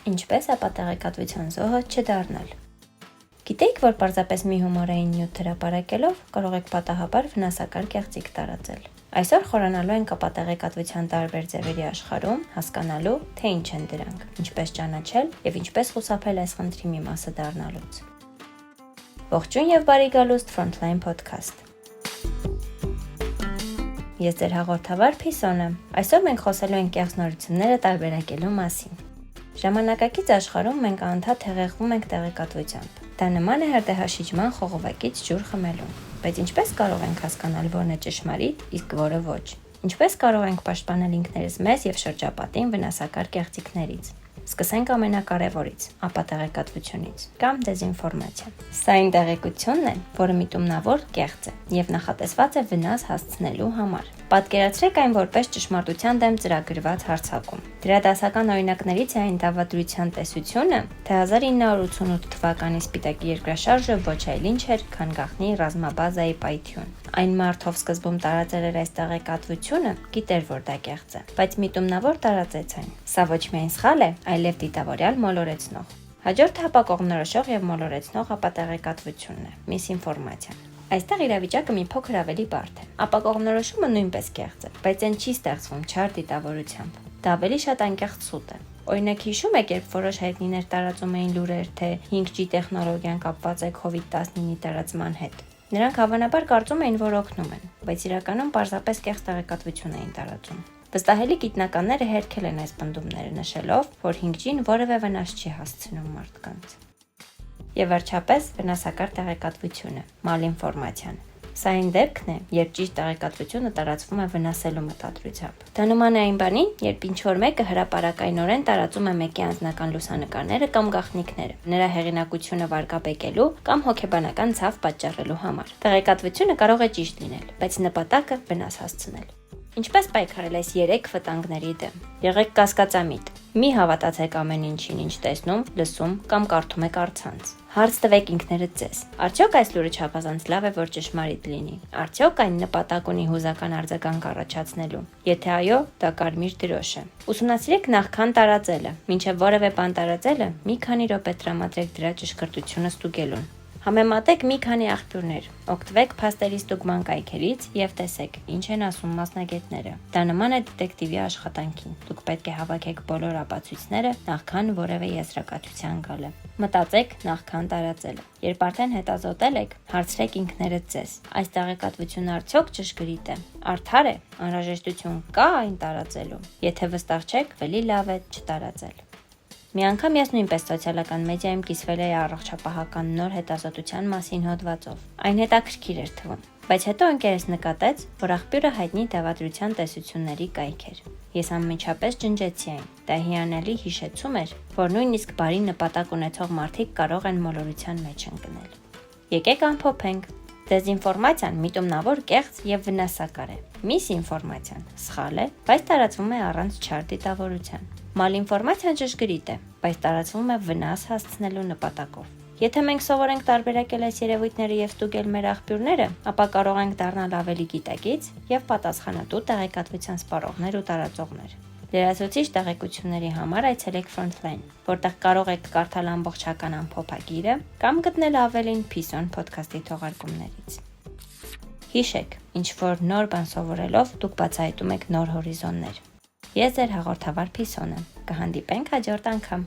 Ինչպես ապատեղեկատվության զոհը չդառնալ։ Գիտեիք, որ պարզապես մի հումորային նյութ հրապարակելով կարող եք պատահաբար վնասակար կեղծիք տարածել։ Այսօր խորանալու ենք ապատեղեկատվության տարբեր ձևերի աշխարհում, հասկանալու, թե ինչ են դրանք, ինչպես ճանաչել եւ ինչպես խուսափել այս խնդրի մի մասը դառնալուց։ Ողջույն եւ բարի գալուստ Frontline Podcast։ Ես ձեր հաղորդավար Փիսոն եմ։ Այսօր մենք խոսելու ենք կեղծ նորությունները տարբերակելու մասին։ Ժամանակակից աշխարհում մենք անընդհատ հեղեղվում ենք տեղեկատվությամբ։ Դա նման է հրդեհաշիջման խողովակից ջուր խմելուն։ Բայց ինչպես կարող ենք հասկանալ որն է ճշմարիտ, իսկ որը ոչ։ Ինչպես կարող ենք պաշտպանել ինքներս մեզ եւ շրջապատին վնասակար կեղծիքներից։ Սկսենք ամենակարևորից՝ ապատեղեկատվությունից կամ դեզինֆորմացիա։ Սա այն տեղեկությունն է, որը միտումնավոր կեղծ է եւ նախատեսված է վնաս հասցնելու համար։ Պատկերացրեք այն որպես ճշմարտության դեմ ծրագրված հարձակում։ Դրա դասական օրինակներից է այն դավադրության տեսությունը, թե 1988 թվականի Սպիտակի երկրաշարժը ոչ այլ ինչ էր, քան գաղտնի ռազմաբազայի պայթյուն։ Այն մարդով սկզբում տարածել էր այս տեղեկատվությունը, գիտեր, որ դա կեղծ է, բայց միտումնավոր տարածեց այն։ Սա ոչ միայն սխալ է, այլև դիտավորյալ մոլորեցնող։ Հաջորդը հապակողմնորոշող եւ մոլորեցնող ապատեղեկատվությունն է՝ միսինֆորմացիան։ Այստեղ իրավիճակը մի փոքր ավելի բարդ է։ Ապակողմնորոշումը նույնպես կեղծ է, բայց այն չի ստեղծվում չար դիտավորությամբ։ Դա ավելի շատ անկեղծ սուտ է։ Օրինակ հիշում եք, երբ որոշ հայտնիներ տարածում էին լուրեր, թե 5G տեխնոլոգիան կապված է COVID-19-ի տարածման հետ։ Նրանք հավանաբար կարծում էին, որ օգնում են, բայց իրականում պարզապես կեղծ տեղեկատվություն էին տարածում։ Վստահելի գիտնականները հերքել են այս պնդումները, նշելով, որ 5G-ն որևէ վնաս չի հասցնում մարդկանց։ Եվ վերջապես վնասակար տեղեկատվությունը՝ մալինֆորմացիան։ Սա այն դեպքն է, երբ ճիշտ տեղեկատվությունը տարածվում է վնասելու մտադրությամբ։ Դա նման է այն բանին, երբ ինչ-որ մեկը հրապարակայնորեն տարածում է մեկի անձնական լուսանկարները կամ գաղտնիքները, նրա հեղինակությունը վարկաբեկելու կամ հոգեբանական ցավ պատճառելու համար։ Տեղեկատվությունը կարող է ճիշտ լինել, բայց նպատակը վնաս հասցնել։ Ինչպես պայքարել այս 3 վտանգների դեմ։ Եղեք կասկածամիտ։ Մի հավատացեք ամեն ինչին, ինչ տեսնում, լսում կամ կարդում եք առցանց։ Հարց տվեք ինքներդ ձեզ. արդյոք այս լուրը չափազանց լավ է, որ ճշմարիտ լինի։ Արդյոք այն նպատակ ունի հուզական արձագանք առաջացնելու։ Եթե այո, դա կարմիր դրոշ է։ Ուսումնասիրեք նախքան տարածելը։ Մինչև որևէ բան տարածելը մի քանի րոպե տրամադրեք դրա ճշգրտությունը ստուգելուն։ Համեմատեք մի քանի աղբյուրներ, օգտվեք փաստերի ստուգման կայքերից եւ տեսեք, ինչ են ասում մասնագետները։ Դա նման է դետեկտիվի աշխատանքին։ Դուք պետք է հավաքեք բոլոր ապացույցները նախքան որևէ եզրակացության գալը։ Մտածեք նախքան տարածելը։ Երբ արդեն հետազոտել եք, հարցրեք ինքներդ ձեզ. այս տեղեկատվությունը արդյոք ճշգրիտ է։ Արդար է, անհրաժեշտություն կա այն տարածելու։ Եթե վստահ չեք, ավելի լավ է չտարածել։ Մի անգամ ես նույնպես սոցիալական մեդիայում կիսվել էի առողջապահական նոր հետազոտության մասին հոդվածով։ Այն հետաքրքիր էր թվում, բայց հետո ընկերս նկատեց, որ աղբյուրը հայտնի դավադրության տեսությունների կայք էր։ Ես անմիջապես ջնջեցի այն։ Դա հիանալի հիշեցում էր, որ նույնիսկ բարի նպատակ ունեցող մարդիկ կարող են մոլորության մեջ ընկնել։ Եկեք ամփոփենք։ Դեզինֆորմացիան միտումնավոր կեղծ եւ վնասակար է։ Միսինֆորմացիան սխալ է, բայց տարածվում է առանց չար դիտավորության։ Մալինֆորմացիան ճշգրիտ է, բայց տարածվում է վնաս հասցնելու նպատակով։ Եթե մենք սովորենք տարբերակել այս երևույթները եւ ստուգել մեր աղբյուրները, ապա կարող ենք դառնալ ավելի գիտակից եւ պատասխանատու տեղեկատվության սպառողներ ու տարածողներ։ Լրացուցիչ տեղեկությունների համար այցելեք Frontline, որտեղ կարող եք կարդալ ամբողջական ամփոփագիրը կամ գտնել ավելին Փիսոն podcast-ի թողարկումներից։ Հիշեք, ինչ որ նոր բան սովորելով դուք բացահայտում եք նոր հորիզոններ։ Ես ձեր հաղորդավար Փիսոն եմ։ Կհանդիպենք հաջորդ անգամ։